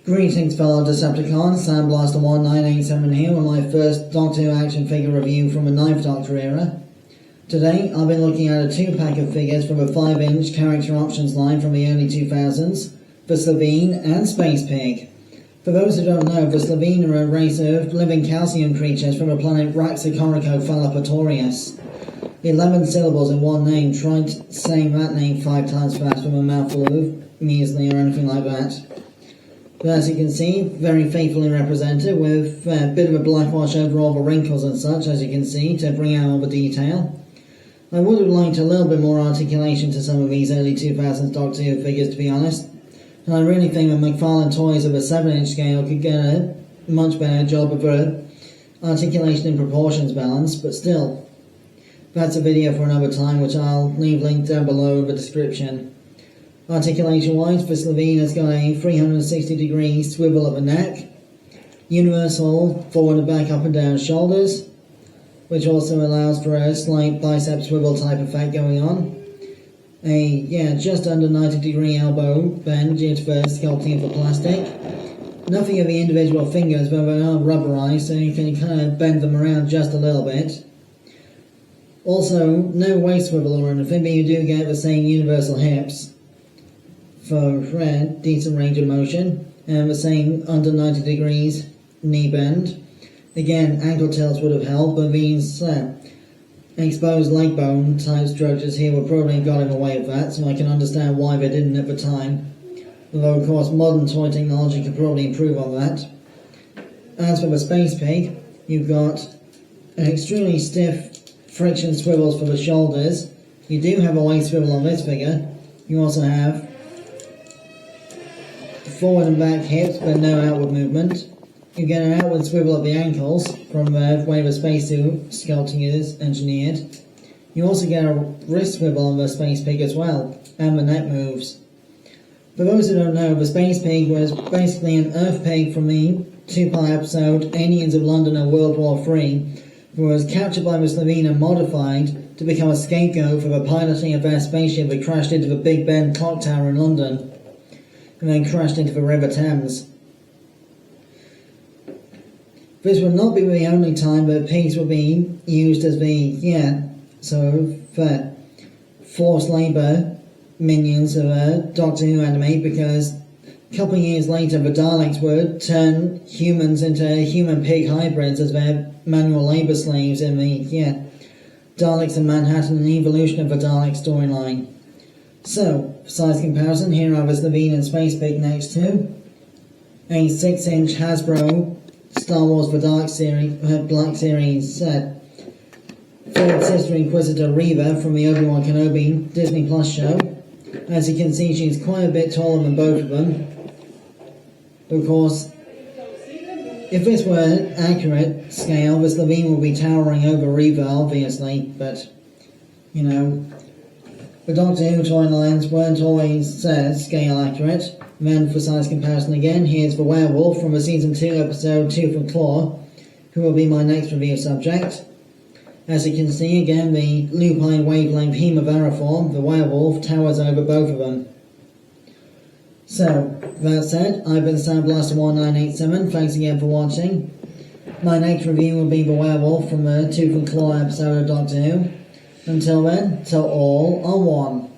Greetings fellow Decepticons, Sandblaster 1987 here with my first Doctor Who action figure review from the 9th Doctor era. Today I'll be looking at a 2-pack of figures from a 5-inch character options line from the early 2000s, for Slitheen and Space Pig. For those who don't know, the Slitheen are a race of living calcium creatures from the planet Raxicorico-Falapatorius. 11 syllables in one name, try saying that name 5 times fast with a mouthful of muesli or anything like that. But as you can see, very faithfully represented with a bit of a blackwash over all the wrinkles and such, as you can see, to bring out all the detail. I would have liked a little bit more articulation to some of these early 2000s Doctor Who figures, to be honest. And I really think that McFarlane Toys of a 7-inch scale could get a much better job of articulation and proportions balance, but still. That's a video for another time, which I'll leave linked down below in the description. Articulation-wise, for Slitheen has got a 360-degree swivel at the neck, universal forward and back, up and down shoulders, which also allows for a slight bicep swivel type effect going on. Just under 90-degree elbow bend due to the sculpting of the plastic. Nothing of the individual fingers, but they are rubberized, so you can kind of bend them around just a little bit. Also, no waist swivel or anything, but you do get the same universal hips for decent range of motion, and the same under 90 degrees knee bend. Again, ankle tilts would have helped, but these exposed leg bone type structures here would probably have got in the way of that, so I can understand why they didn't at the time. Although, of course, modern toy technology could probably improve on that. As for the Space Pig, you've got an extremely stiff friction swivels for the shoulders. You do have a waist swivel on this figure. You also have forward and back hips, but no outward movement. You get an outward swivel at the ankles from the way the spacesuit sculpting is engineered. You also get a wrist swivel on the Space Pig as well, and the neck moves. For those who don't know, the Space Pig was basically an Earth Pig from the 2-part episode Aliens of London and World War III, who was captured by the Slitheen and modified to become a scapegoat for the piloting of their spaceship that crashed into the Big Ben clock tower in London, and then crashed into the River Thames. This would not be the only time that pigs will be used as for forced labour minions of a Doctor Who anime, because a couple of years later the Daleks would turn humans into human-pig hybrids as their manual labour slaves in the Daleks in Manhattan and Evolution of the Dalek storyline. So, for size comparison, here are the Slitheen and Space Pig next to a 6-inch Hasbro Star Wars The Dark Series, Black Series third Sister Inquisitor Reva from the Obi-Wan Kenobi Disney Plus show. As you can see, she's quite a bit taller than both of them. Of course, if this were an accurate scale, the Slitheen would be towering over Reva, obviously, but, the Doctor Who toy lines weren't always scale accurate. Then, for size comparison again, here's the Werewolf from the Season 2 episode Tooth and Claw, who will be my next review subject. As you can see, again, the lupine wavelength hemivariform, the Werewolf, towers over both of them. So, that said, I've been Sandblaster 1987, thanks again for watching. My next review will be the Werewolf from the Tooth and Claw episode of Doctor Who. Until then, till all are one.